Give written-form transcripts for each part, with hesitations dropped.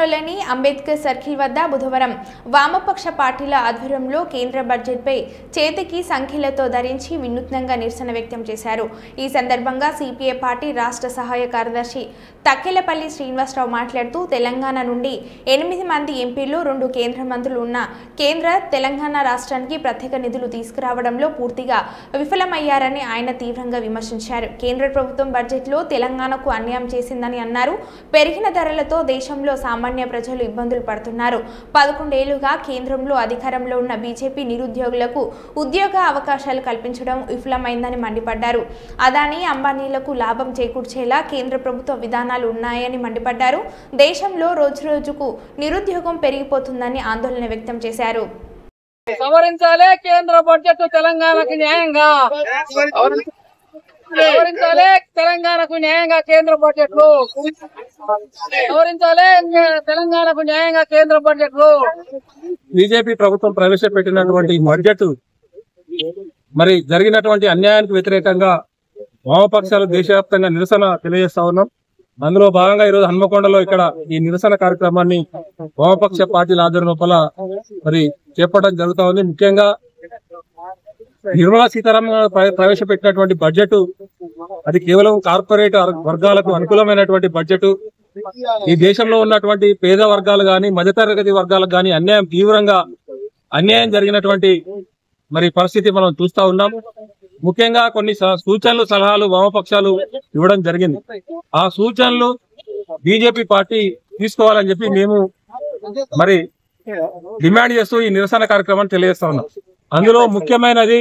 Colony Ambedkar circle వద్ద బుధవారం వామపక్ష పార్టీల ఆధ్వర్యంలో కేంద్ర బడ్జెట్పై చేతికి సంఖ్యలతో ధరించి వినూత్నంగా నిరసన వ్యక్తం చేశారు। ఈ సందర్భంగా సిపిఐ పార్టీ రాష్ట్ర సహాయ కార్యదర్శి తక్కెలపల్లి శ్రీనివాసరావు మాట్లాడుతూ తెలంగాణ నుండి 8 మంది ఎంపీలు 2 కేంద్ర మంత్రులు ఉన్న కేంద్ర తెలంగాణ రాష్ట్రానికి ప్రత్యేక నిధులు తీసుకురావడంలో పూర్తిగా విఫలమయ్యారని ఆయన తీవ్రంగా విమర్శించారు। కేంద్ర ప్రభుత్వం బడ్జెట్లో తెలంగాణకు అన్యాయం చేసిందని అన్నారు। పెరిగిన ధరలతో దేశంలో సామాన్య ప్రజలు ఇబ్బందులు పడుతున్నారు। 11 ఏళ్లుగా కేంద్రంలో అధికారంలో ఉన్న బీజేపీ నిరుద్యోగులకు ఉద్యోగ అవకాశాలు కల్పించడం విఫలమైందని మండిపడ్డారు। అదానీ అంబానీలకు లాభం చేకూర్చేలా కేంద్ర ప్రభుత్వ విధానాలు ఉన్నాయని మండిపడ్డారు। దేశంలో రోజురోజుకు నిరుద్యోగం పెరిగిపోతుందని ఆందోళన వ్యక్తం చేశారు। సవరించాలే కేంద్ర బడ్జెట్ తెలంగాణకు న్యాయంగా సవరించాలే తెలంగాణకు న్యాయంగా కేంద్ర బడ్జెట్లు సవరించాలే తెలంగాణకు న్యాయంగా కేంద్ర బడ్జెట్లు బీజేపీ ప్రభుత్వం ప్రవేశపెట్టినటువంటి బడ్జెట్ మరి జరిగినటువంటి అన్యాయానికి వ్యతిరేకంగా వామపక్షాలు దేశవ్యాప్తంగా నిరసన తెలియజేస్తా ఉన్నాం। అందులో భాగంగా ఈరోజు హన్మకొండలో ఇక్కడ ఈ నిరసన కార్యక్రమాన్ని వామపక్ష పార్టీల ఆధ్వర్యం లోపల మరి చేపట్టడం జరుగుతా ఉంది। ముఖ్యంగా నిర్మలా సీతారామన్ ప్రవేశపెట్టినటువంటి బడ్జెట్ అది కేవలం కార్పొరేట్ వర్గాలకు అనుకూలమైనటువంటి బడ్జెట్। ఈ దేశంలో ఉన్నటువంటి పేద వర్గాలు గాని మధ్యతరగతి వర్గాలకు గాని తీవ్రంగా అన్యాయం జరిగినటువంటి మరి పరిస్థితి మనం చూస్తా ఉన్నాం। ముఖ్యంగా కొన్ని సూచనలు సలహాలు వామపక్షాలు ఇవ్వడం జరిగింది। ఆ సూచనలు బీజేపీ పార్టీ తీసుకోవాలని చెప్పి మేము మరి డిమాండ్ చేస్తూ ఈ నిరసన కార్యక్రమాన్ని తెలియజేస్తా ఉన్నాం। అందులో ముఖ్యమైనది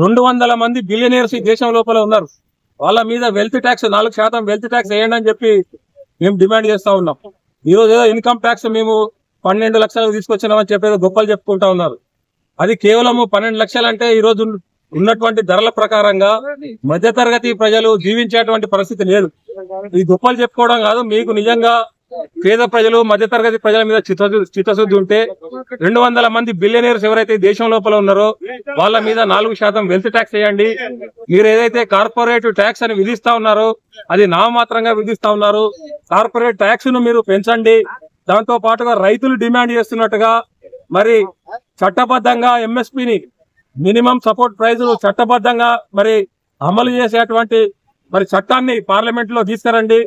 200 మంది బిలియనీర్స్ ఈ దేశం లోపల ఉన్నారు। వాళ్ళ మీద వెల్త్ ట్యాక్స్ 4% వెల్త్ ట్యాక్స్ వేయండి అని చెప్పి మేము డిమాండ్ చేస్తా ఉన్నాం। ఈ రోజు ఏదో ఇన్కమ్ ట్యాక్స్ మేము 12 లక్షలకు తీసుకొచ్చినామని చెప్పేది గొప్పలు చెప్పుకుంటా ఉన్నారు। అది కేవలం 12 లక్షలు అంటే ఈ రోజు ఉన్నటువంటి ధరల ప్రకారంగా మధ్యతరగతి ప్రజలు జీవించేటువంటి పరిస్థితి లేదు। ఈ గొప్పలు చెప్పుకోవడం కాదు, మీకు నిజంగా పేద ప్రజలు మధ్యతరగతి ప్రజల మీద చిత్తశుద్ధి ఉంటే 200 మంది బిలియనీర్స్ ఎవరైతే దేశం లోపల ఉన్నారో వాళ్ళ మీద 4% వెల్త్ ట్యాక్స్ వేయండి। మీరు ఏదైతే కార్పొరేట్ ట్యాక్స్ అని విధిస్తా ఉన్నారో అది నామమాత్రంగా విధిస్తా ఉన్నారు। కార్పొరేట్ ట్యాక్స్ ను మీరు పెంచండి। దాంతో పాటుగా రైతులు డిమాండ్ చేస్తున్నట్టుగా మరి చట్టబద్ధంగా ఎంఎస్పీని మినిమం సపోర్ట్ ప్రైజ్ చట్టబద్ధంగా మరి అమలు చేసేటువంటి మరి చట్టాన్ని పార్లమెంట్ లో తీసుకురండి।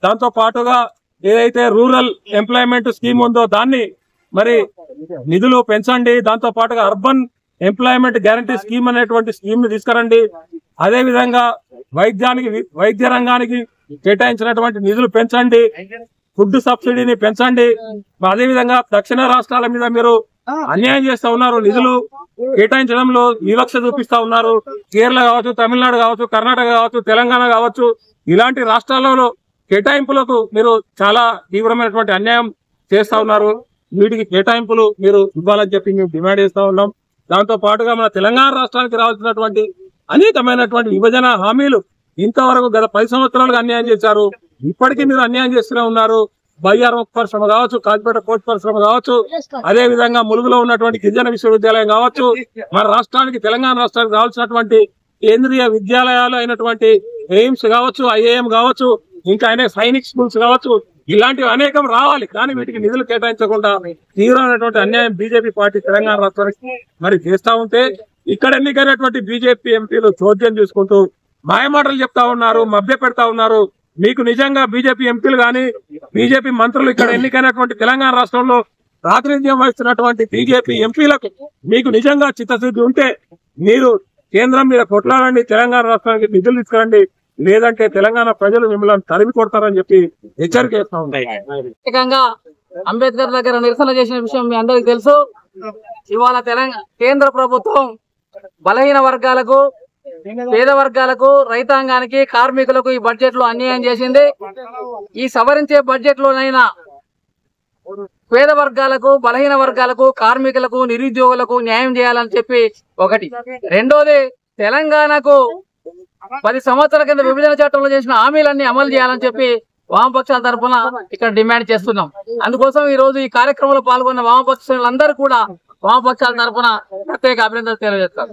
దాంతో పాటుగా ఏదైతే రూరల్ ఎంప్లాయ్మెంట్ స్కీమ్ ఉందో దాన్ని మరి నిధులు పెంచండి। దాంతో పాటుగా అర్బన్ ఎంప్లాయ్మెంట్ గ్యారంటీ స్కీమ్ అనేటువంటి స్కీమ్ ని తీసుకురండి। అదే విధంగా వైద్య రంగానికి కేటాయించినటువంటి నిధులు పెంచండి। ఫుడ్ సబ్సిడీని పెంచండి। అదే విధంగా దక్షిణ రాష్ట్రాల మీద మీరు అన్యాయం చేస్తా ఉన్నారు, నిధులు కేటాయించడంలో వివక్ష చూపిస్తా ఉన్నారు। కేరళ కావచ్చు, తమిళనాడు కావచ్చు, కర్ణాటక కావచ్చు, తెలంగాణ కావచ్చు, ఇలాంటి రాష్ట్రాలలో కేటాయింపులకు మీరు చాలా తీవ్రమైనటువంటి అన్యాయం చేస్తా ఉన్నారు। వీటికి కేటాయింపులు మీరు ఇవ్వాలని చెప్పి మేము డిమాండ్ చేస్తా ఉన్నాం। దాంతో పాటుగా మన తెలంగాణ రాష్ట్రానికి రావాల్సినటువంటి అనేకమైనటువంటి విభజన హామీలు ఇంతవరకు గత 10 సంవత్సరాలుగా అన్యాయం చేశారు। ఇప్పటికీ మీరు అన్యాయం చేస్తూనే ఉన్నారు। బయ్యారం పరిశ్రమ కావచ్చు, కాకిపేట కోచ్ పరిశ్రమ కావచ్చు, అదే విధంగా ములుగులో ఉన్నటువంటి గిరిజన విశ్వవిద్యాలయం కావచ్చు, మన రాష్ట్రానికి తెలంగాణ రాష్ట్రానికి రావాల్సినటువంటి కేంద్రీయ విద్యాలయాలు అయినటువంటి ఎయిమ్స్ కావచ్చు, ఐఏఎం కావచ్చు, ఇంకా అనేక సైనిక్ స్కూల్స్ కావచ్చు, ఇలాంటివి అనేకం రావాలి। కానీ వీటికి నిధులు కేటాయించకుండా తీవ్రమైనటువంటి అన్యాయం బీజేపీ పార్టీ తెలంగాణ రాష్ట్రానికి మరి చేస్తా ఉంటే ఇక్కడ ఎన్నికైనటువంటి బీజేపీ ఎంపీలు చోద్యం చూసుకుంటూ మాయమాటలు చెప్తా ఉన్నారు, మభ్య పెడతా ఉన్నారు। మీకు నిజంగా బీజేపీ ఎంపీలు కానీ బీజేపీ మంత్రులు ఇక్కడ ఎన్నికైనటువంటి తెలంగాణ రాష్ట్రంలో ప్రాతినిధ్యం వహిస్తున్నటువంటి బీజేపీ ఎంపీలకు మీకు నిజంగా చిత్తశుద్ధి ఉంటే మీరు కేంద్రం మీద కొట్లాడండి, తెలంగాణ రాష్ట్రానికి నిధులు తీసుకురండి, లేదంటే తెలంగాణ ప్రజలు మిమ్మల్ని తరిమి కొడతారని చెప్పి హెచ్చరిక చేస్తా ఉంటాయి। అంబేద్కర్ దగ్గర నిరసన చేసిన విషయం మీ అందరికి తెలుసు। ఇవాళ కేంద్ర ప్రభుత్వం బలహీన వర్గాలకు, పేద వర్గాలకు, రైతాంగానికి, కార్మికులకు ఈ బడ్జెట్ లో అన్యాయం చేసింది। ఈ సవరించే బడ్జెట్ లోనైనా పేద వర్గాలకు, బలహీన వర్గాలకు, కార్మికులకు, నిరుద్యోగులకు న్యాయం చేయాలని చెప్పి ఒకటి। రెండోది, తెలంగాణకు 10 సంవత్సరాల కింద విభజన చట్టంలో చేసిన హామీలన్నీ అమలు చేయాలని చెప్పి వామపక్షాల తరఫున ఇక్కడ డిమాండ్ చేస్తున్నాం। అందుకోసం ఈ రోజు ఈ కార్యక్రమంలో పాల్గొన్న వామపక్షాలందరూ కూడా వామపక్షాల తరఫున ప్రత్యేక అభినందనలు తెలియజేస్తారు।